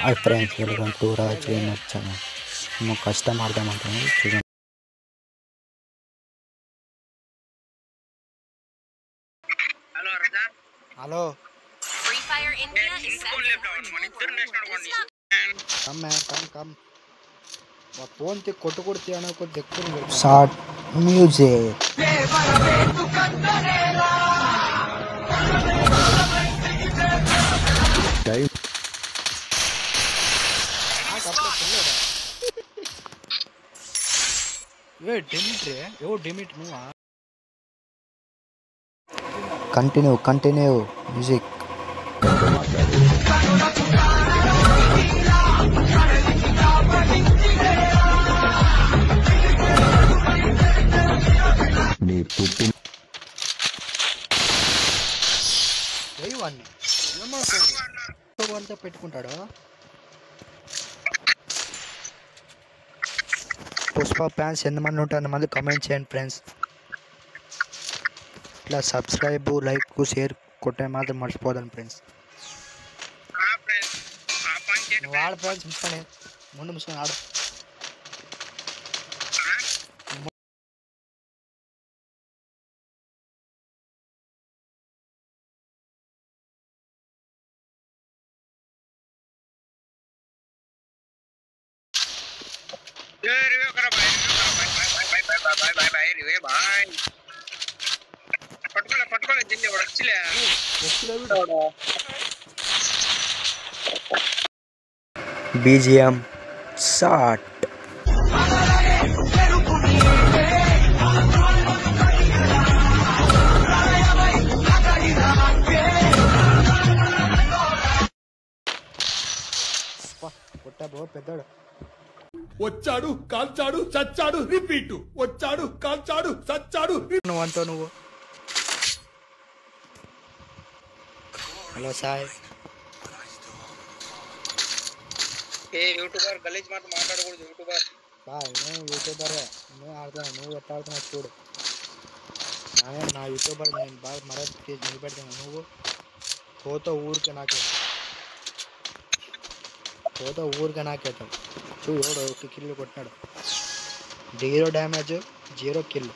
Hi friends, welcome to Raj gamer channel. మేము కష్టం ఆడదామంటాము చూడండి. Hello Raza. Hello Free Fire India is set come phone తి కొట్టుకొడితే అనకు దెక్కురు షార్ట్ మ్యూజిక్ కంటిన్యూ మ్యూజిక్. ఏమంతా పెట్టుకుంటాడు పుష్ప ఫ్యాన్స్ ఎంతమంది ఉంటారు మళ్ళీ కమెంట్ చేయండి ఫ్రెండ్స్. ఇట్లా సబ్స్క్రైబ్ లైక్ షేర్ కొట్టే మాత్రం మర్చిపోదాను ఫ్రెండ్స్. నువ్వు ఆడు ఫ్రెండ్స్, ముసుకొని ముందు ముసుకొని ఆడు. పట్టుకోలే జిల్లి వచ్చలే BGM start. పెద్దోడు వచ్చాడు కాల్చాడు చచ్చాడు రిపీట్. వచ్చాడు కాల్చాడు చచ్చాడు. నువ్వు హలో సాయ్. ఏ యూట్యూబర్ గలీజ్ మాట మాట్లాడకూడదు. యూట్యూబర్ నేను యూట్యూబరే, నేను ఆడుతున్నా. నువ్వు ఎట్లా ఆడుతున్నావు చూడు. నా యూట్యూబర్ నేను బాగా మరొక నిలబెడతాను. నువ్వు పోతో ఊరికే నాకేతావు. చూడు ఎవడు ఒక కిల్లు కొట్టినాడు. 0 damage 0 kill.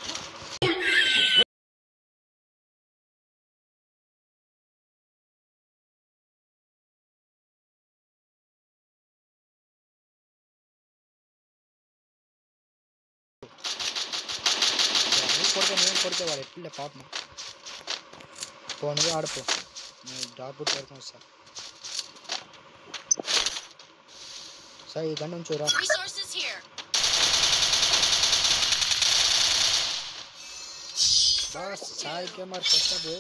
కొడితే వాడు ఎట్లే పాపం. పోనుగా ఆడిపో, నేను డ్రాప్ వరకు వస్తా. సార్ ఈ గంట ఉంచురా. Bus Sai Kemar కొట్టబో.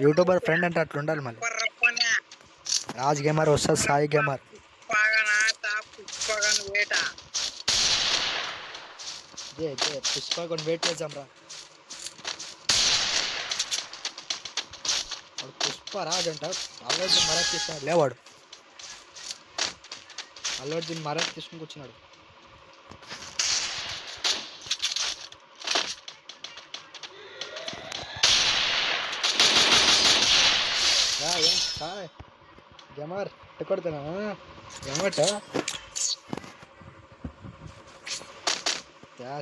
YouTuber friend అంటే అట్లా ఉండాలి. మళ్ళీ రాజ్ గేమర్ వస్తుంది, సాయి గేమర్. పుష్ప కొన్ని వెయిట్ చేద్దాం రా. వాడు పుష్ప రాజ్ అంట. అల్లు అర్జున్ మరక్ తీసుకున్నాడు లేవాడు. అల్లు అర్జున్ మరక్ తీసుకుని కూర్చున్నాడు. ఏం సాయ్ గేమర్ కొడుతున్నా ఏమట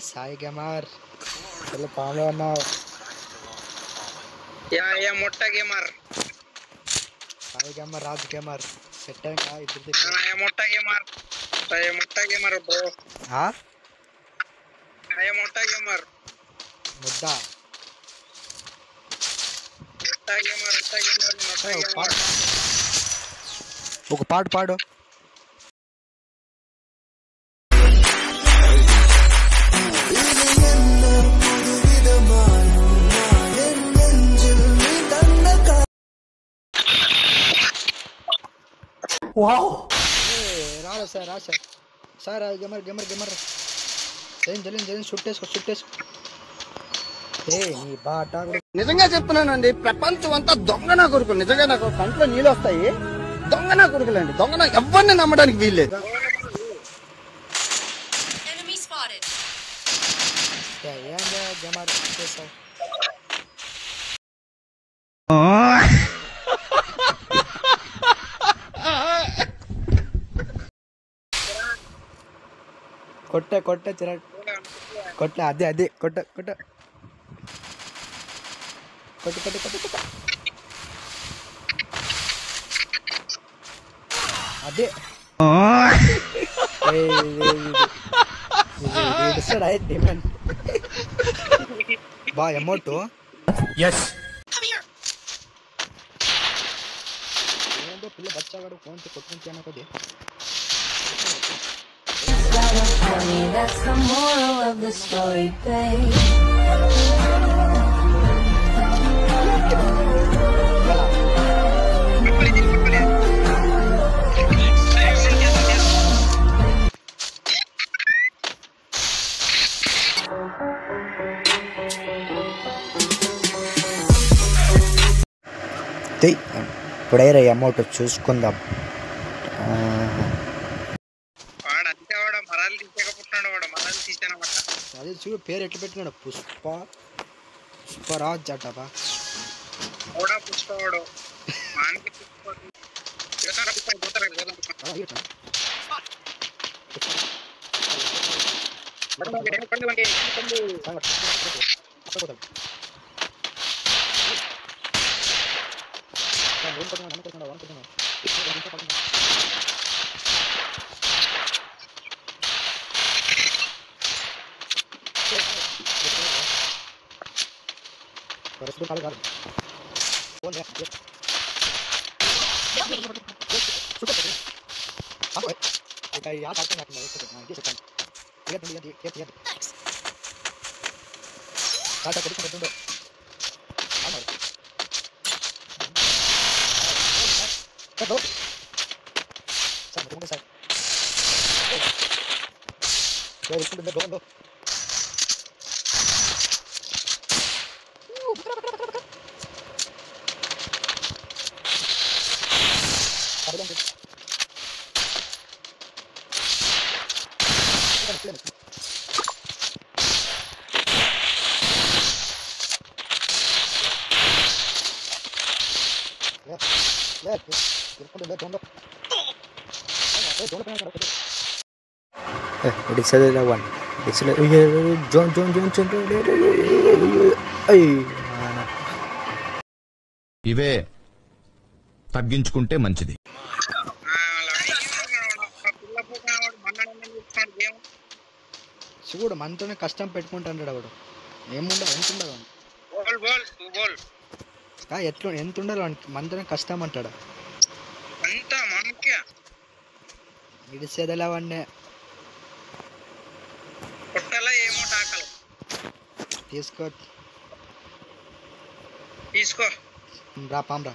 సాయి గేమర్ పాలో అన్నావు. మొట్ట gamer Sai gamer Raj gamer set అయ్యా ఇద్దరు. మొట్ట గేమర్ బ్రో. మొట్ట గేమర్ ముద్దా ఒక పాట పాడు. రాలే సార్ గేమర్ జల్లి చుట్టేసుకో. నీ బాట నిజంగా చెప్తున్నానండి, ప్రపంచం అంతా దొంగ నా కొడుకులు. నిజంగా నాకు కంట్లో నీళ్ళు వస్తాయి. దొంగ నా కొడుకులండి. దొంగ ఎవరిని నమ్మడానికి వీల్లేదు. కొట్ట చిరాకు కొట్ట అదే కొట్ట అదే డిమాండ్ బా అమౌంట్ ఎస్ ఏంటో పిల్ల బచ్చాగాడు ఫోన్ కొట్టుకుంటాను కొద్ది That's the moral of the story, babe. ఇప్పుడే రే అమౌంట్ చూసుకుందాం అదే చూడు పేరు ఎట్లా పెట్టినాడు పుష్పరాజ్ అటబా పుష్పవాడు ఇవే తగ్గించుకుంటే మంచిది. చూడు మనతోనే కష్టం పెట్టుకుంటాడు వాడు ఏముండదు ఎంత ఉండదు ఎంత ఉండాలి వానికి మనతోనే కష్టం అంటాడు ఇడిసేదలా వాడినే తీసుకో రా పామ్రా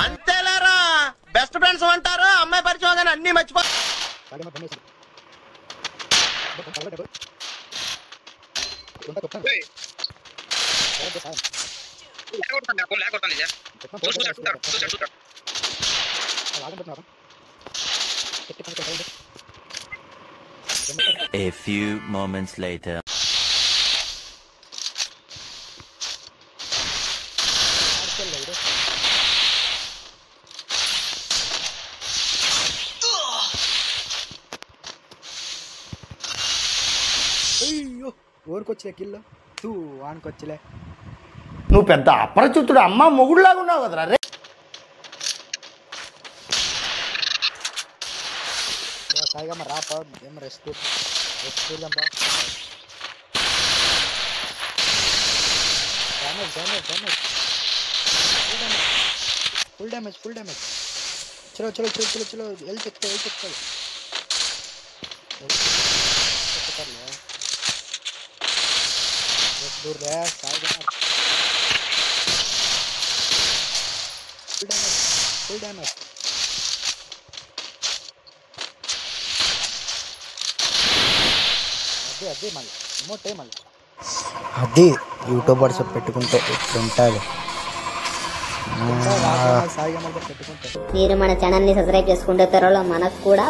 అంతేలేరా బెస్ట్ ఫ్రెండ్స్ అంటారు అమ్మాయి పరిచయం కానీ అన్ని మర్చిపో A few moments later. అయ్యో ఓరికొచ్చలే కిల్ల తూ వానికొచ్చలే నువ్వు పెద్ద అపరిచితుడు అమ్మ మొగుడులాగా ఉన్నావు కదరా రే సాయిగా మరి రాపా ఏం రెస్ట్ చూద్దాంపా ఫుల్ డ్యామేజ్ చలో హెల్త్ ఎక్కుతాడు दूर रहा फुल डैमेज అదే మళ్ళీ అమౌంటే మళ్ళీ అది యూట్యూబర్స్ పెట్టుకుంటే ఇట్లుంటుంది మీరు మన ఛానల్ని సబ్స్క్రైబ్ చేసుకుంటే త్వరలో మనకు కూడా